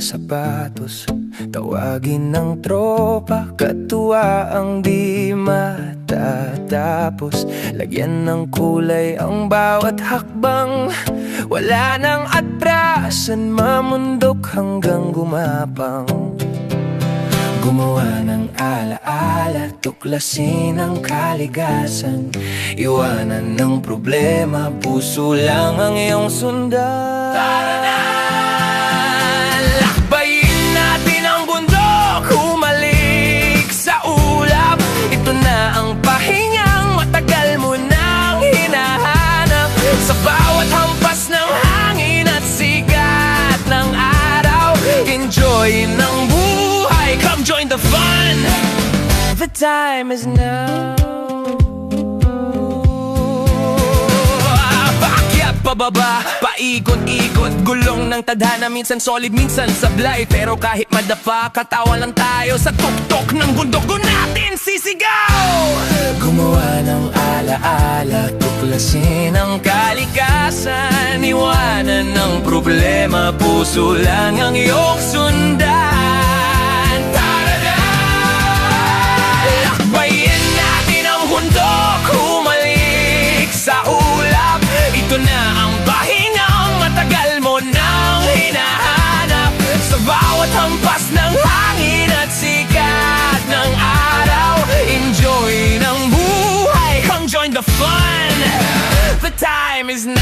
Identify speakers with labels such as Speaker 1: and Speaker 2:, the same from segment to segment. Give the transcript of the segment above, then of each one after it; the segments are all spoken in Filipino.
Speaker 1: sapatos. Tawagin ng tropa, katuwa ang di matatapos. Lagyan ng kulay ang bawat hakbang. Wala nang atrasan, mamundok hanggang gumapang. Gumawa ng alaala, tuklasin ang kaligasan. Iwanan ng problema, puso lang ang iyong sundan. Tara na! Lakbayin natin ang bundok, humalik sa ulap. Ito na ang pahingang matagal mo nang hinahanap. Sa bawat hampas ng hangin at sigat ng araw, enjoy ng buhay, come join the fun. The time is now. Paakyat, pababa, paikot-ikot, gulong ng tadhana, minsan solid, minsan sablay. Pero kahit madapa, katawa lang tayo sa tuktok ng bundok ko natin sisigaw. Gumawa ng alaala, tuklasin ang kalikasan. Iwanan ng problema, puso lang ang iyong sundan. Tara na! Lakbayin natin ang bundok, humalik sa ulap. Ito na ang pahingang matagal mo nang hinahanap. Sa bawat hampas ng hangin at sikat ng araw, enjoy ng buhay, come join the fun. The time is now.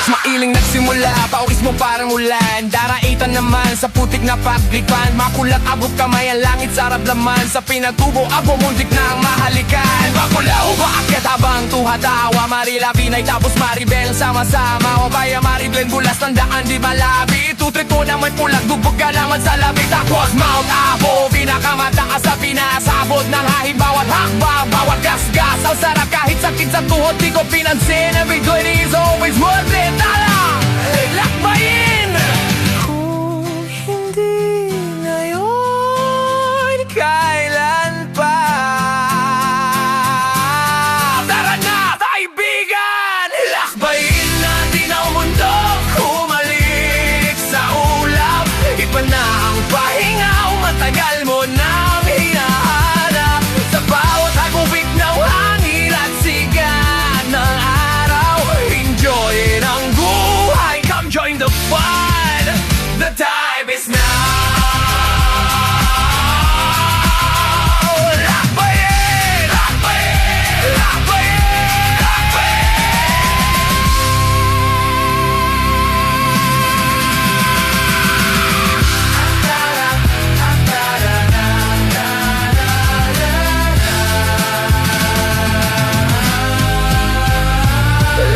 Speaker 1: Sa mailing nagsimula, pawis mo parang ulan. Daraitan naman sa putik na paglipan. Makulat abot kamay ang langit sa rablaman. Sa pinagtubo abo muntik na ang mahalikan. Bakulaw paakyat habang tuhatawa. Marilabi ay tapos maribel sama-sama. O baya mariblen bulas ng daan di malabi. Tutrit mo na may pulag dugbog ka naman sa labi. Tapos Mount Apo, pinakamataas sa pinasabot ng hahid. Bawat hakbang, bawat gasgas, ang sarap kahit sakit sa tuhod. Di ko pinansin, every good is always worth it. Tala, lakbayin! Kung hindi ngayon, kailan pa? Tara na, kaibigan! Lakbayin natin ang mundok, humalik sa ulap. Iba na ang pahinga, matagal mo nang hinahanap. Sa bawat hagupit ng hangin at sigat ng araw, enjoy ng buhay, come join the fun. The time is now. Lakbayin! Lakbayin!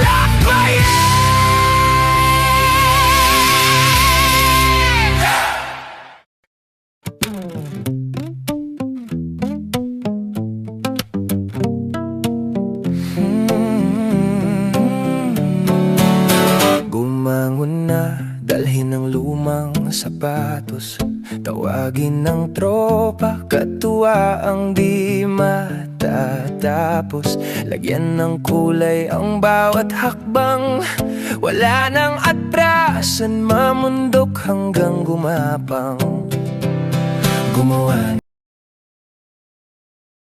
Speaker 1: Lakbayin! Gumangon na, dalhin ng lumang sapatos. Tawagin ng tropa, katuwa ang di matatapos. Lagyan ng kulay ang bawat hakbang. Wala nang atrasan, mamundok hanggang gumapang. Gumawa